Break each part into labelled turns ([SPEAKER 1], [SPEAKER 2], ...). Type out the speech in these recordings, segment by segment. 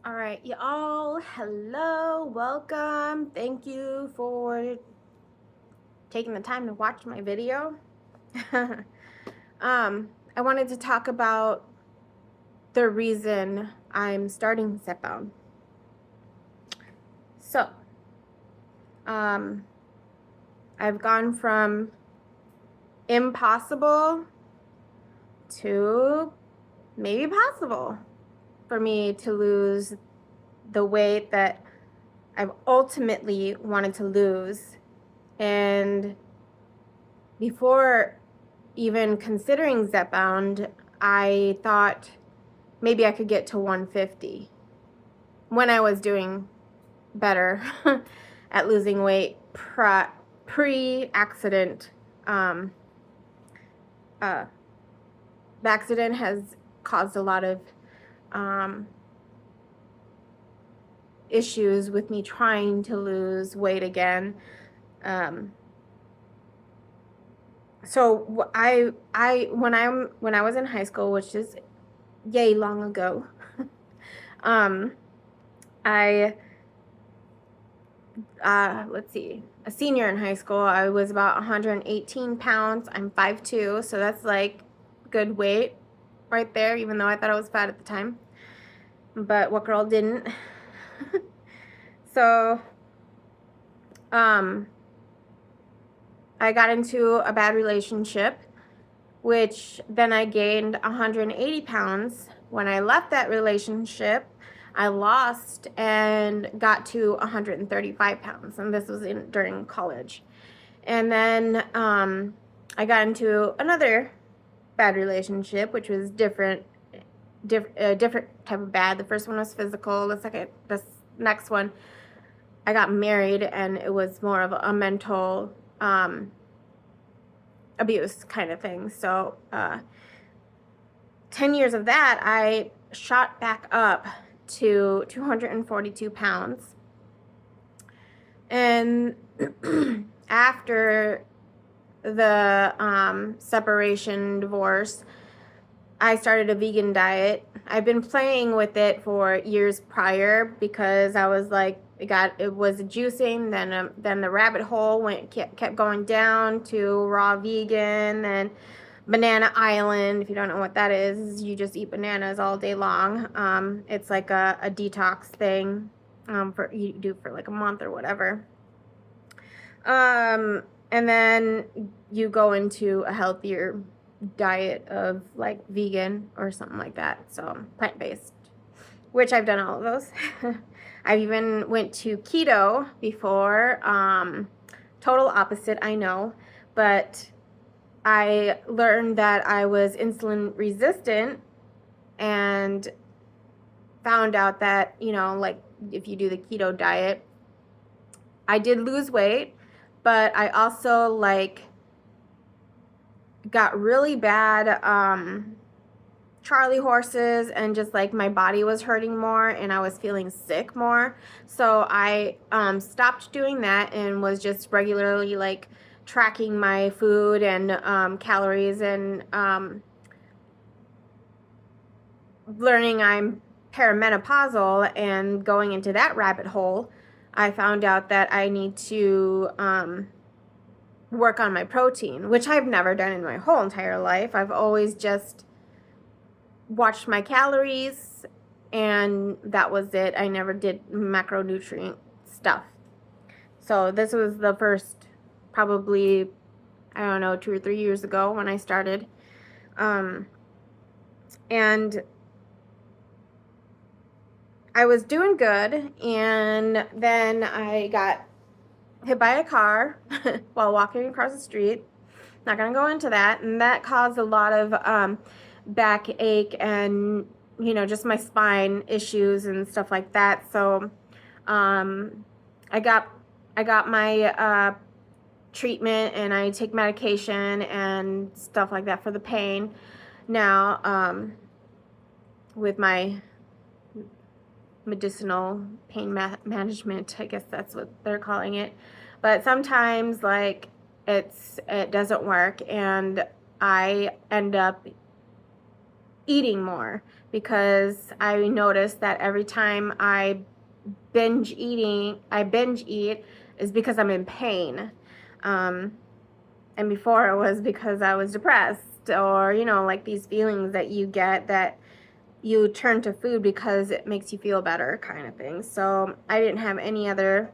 [SPEAKER 1] All right, y'all. Hello, welcome. Thank you for taking the time to watch my video. I wanted to talk about the reason I'm starting Zepbound. So, I've gone from impossible to maybe possible for me to lose the weight that I've ultimately wanted to lose. And before even considering Zepbound, I thought maybe I could get to 150 when I was doing better at losing weight pre-accident. The accident has caused a lot of issues with me trying to lose weight again. So when I was in high school, which is yay long ago, I let's see, a senior in high school, I was about 118 pounds. I'm 5'2", so that's like good weight right there, even though I thought I was fat at the time. But what girl didn't? So I got into a bad relationship, which then I gained 180 pounds. When I left that relationship, I lost and got to 135 pounds, and this was during college. And then I got into another bad relationship, which was different type of bad. The first one was physical. The next one, I got married, and it was more of a mental abuse kind of thing. So 10 years of that, I shot back up to 242 pounds. And after the separation, divorce, I started a vegan diet. I've been playing with it for years prior because I was like, it was juicing, then the rabbit hole kept going down to raw vegan, and Banana Island. If you don't know what that is, you just eat bananas all day long. It's like a detox thing you do for like a month or whatever. And then you go into a healthier diet of like vegan or something like that, so plant-based, which I've done all of those. I've even went to keto before. Total opposite, I know, but I learned that I was insulin resistant and found out that, like if you do the keto diet, I did lose weight, but I also like got really bad Charlie horses, and just like my body was hurting more and I was feeling sick more. So I stopped doing that and was just regularly like tracking my food and calories, and learning I'm perimenopausal and going into that rabbit hole. I found out that I need to work on my protein, which I've never done in my whole entire life. I've always just watched my calories and that was it. I never did macronutrient stuff. So this was the first, probably, I don't know, 2 or 3 years ago when I started. And I was doing good, and then I got hit by a car while walking across the street. Not gonna go into that, and that caused a lot of backache and just my spine issues and stuff like that. So I got my treatment, and I take medication and stuff like that for the pain now, with my medicinal pain management, I guess that's what they're calling it. But sometimes like it doesn't work, and I end up eating more, because I noticed that every time I binge eat is because I'm in pain. And before it was because I was depressed, or, like these feelings that you get that you turn to food because it makes you feel better, kind of thing. So I didn't have any other,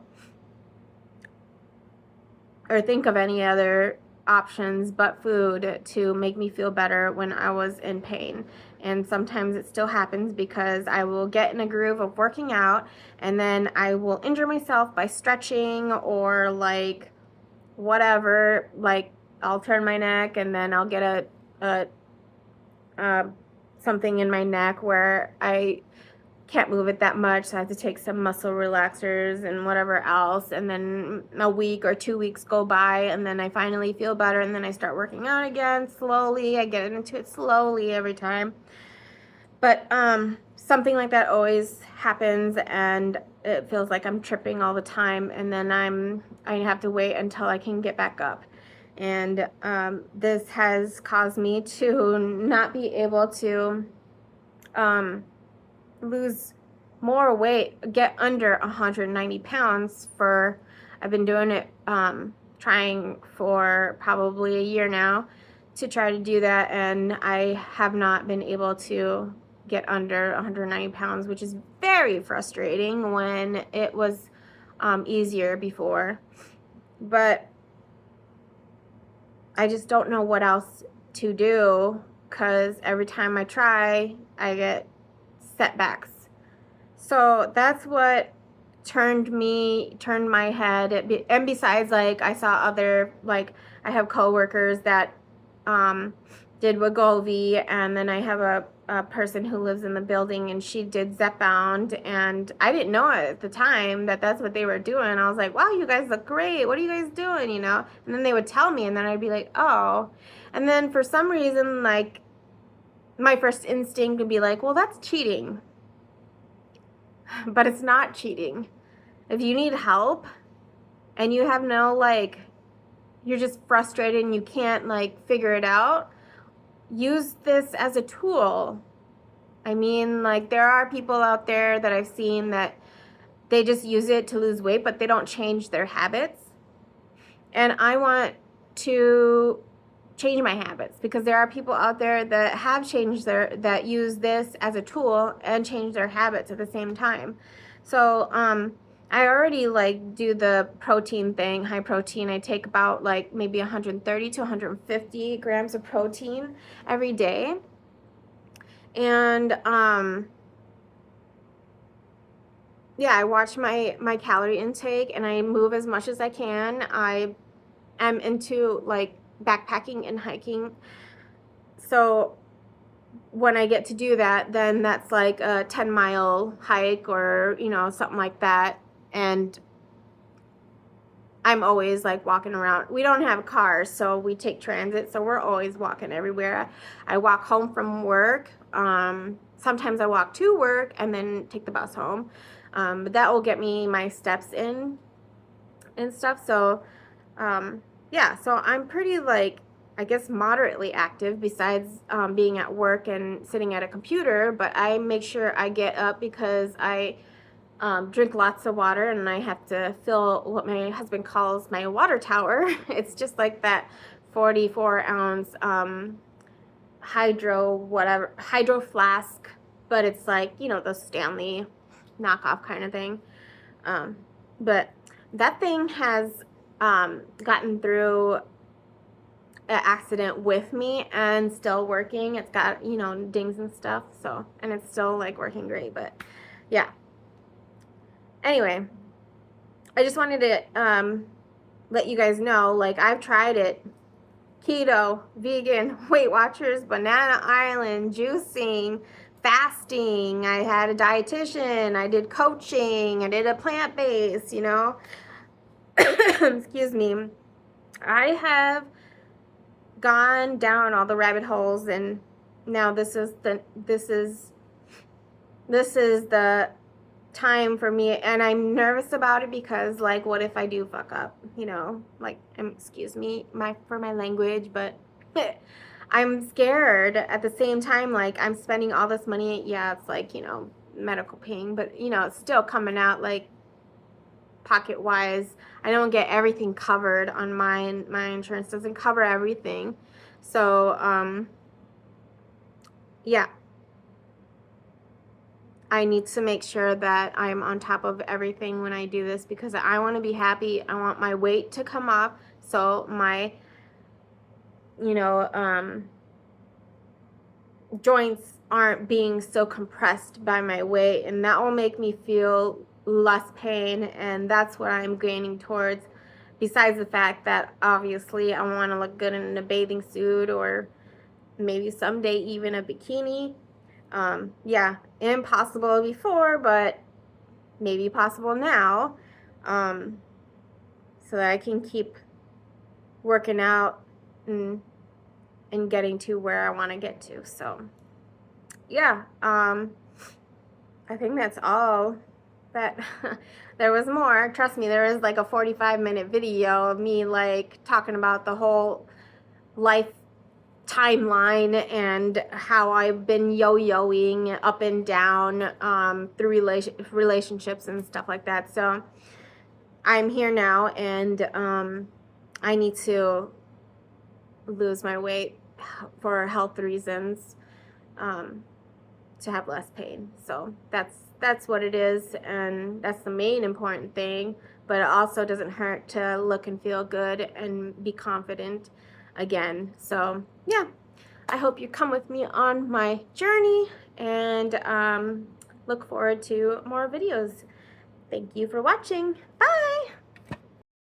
[SPEAKER 1] or think of any other options but food to make me feel better when I was in pain. And sometimes it still happens, because I will get in a groove of working out and then I will injure myself by stretching or like whatever, like I'll turn my neck and then I'll get a something in my neck where I can't move it that much, so I have to take some muscle relaxers and whatever else, and then a week or 2 weeks go by and then I finally feel better, and then I start working out again slowly. I get into it slowly every time. But something like that always happens, and it feels like I'm tripping all the time, and then I have to wait until I can get back up. And this has caused me to not be able to lose more weight, get under 190 pounds for, I've been doing it, trying for probably a year now to try to do that, and I have not been able to get under 190 pounds, which is very frustrating when it was easier before. But I just don't know what else to do, because every time I try, I get setbacks. So that's what turned my head. And besides, like, I saw other, like, I have coworkers that did Wegovy, and then I have a person who lives in the building, and she did Zepbound, and I didn't know at the time that that's what they were doing. I was like, wow, you guys look great. What are you guys doing, And then they would tell me, and then I'd be like, oh. And then for some reason, like, my first instinct would be like, well, that's cheating. But it's not cheating. If you need help and you have no, like, you're just frustrated and you can't, like, figure it out, use this as a tool. I mean, like, there are people out there that I've seen that they just use it to lose weight, but they don't change their habits. And I want to change my habits, because there are people out there that have that use this as a tool and change their habits at the same time. So I already, like, do the protein thing, high protein. I take about, like, maybe 130 to 150 grams of protein every day. And yeah, I watch my calorie intake and I move as much as I can. I am into, like, backpacking and hiking. So when I get to do that, then that's like a 10-mile hike or, something like that. And I'm always, like, walking around. We don't have cars, so we take transit, so we're always walking everywhere. I walk home from work. Sometimes I walk to work and then take the bus home. But that will get me my steps in and stuff. So yeah, so I'm pretty, like, I guess moderately active, besides being at work and sitting at a computer. But I make sure I get up, because I drink lots of water, and I have to fill what my husband calls my water tower. It's just like that 44-ounce hydro flask, but it's like, the Stanley knockoff kind of thing. But that thing has gotten through an accident with me and still working. It's got, dings and stuff, so, and it's still, like, working great. But yeah, anyway, I just wanted to let you guys know, like, I've tried it: keto, vegan, Weight Watchers, Banana Island, juicing, fasting. I had a dietitian, I did coaching, I did a plant-based, excuse me. I have gone down all the rabbit holes, and now this is the time for me, and I'm nervous about it, because, like, what if I do fuck up, like, excuse me for my language, but I'm scared at the same time. Like, I'm spending all this money. Yeah, it's like, you know, medical paying, but, you know, it's still coming out like pocket wise. I don't get everything covered on mine. My insurance doesn't cover everything. So, yeah, I need to make sure that I'm on top of everything when I do this because I want to be happy. I want my weight to come off. So my, you know, joints aren't being so compressed by my weight, and that will make me feel less pain, and that's what I'm gaining towards, besides the fact that obviously I want to look good in a bathing suit or maybe someday even a bikini. Yeah, impossible before, but maybe possible now, um, so that I can keep working out and getting to where I want to get to. So yeah, I think that's all. That there was more. Trust me, there was like a 45-minute video of me like talking about the whole life timeline and how I've been yo-yoing up and down through relationships and stuff like that. So I'm here now, and I need to lose my weight for health reasons. To have less pain. So that's what it is, and that's the main important thing. But it also doesn't hurt to look and feel good and be confident again. So yeah, I hope you come with me on my journey, and look forward to more videos. Thank you for watching. Bye.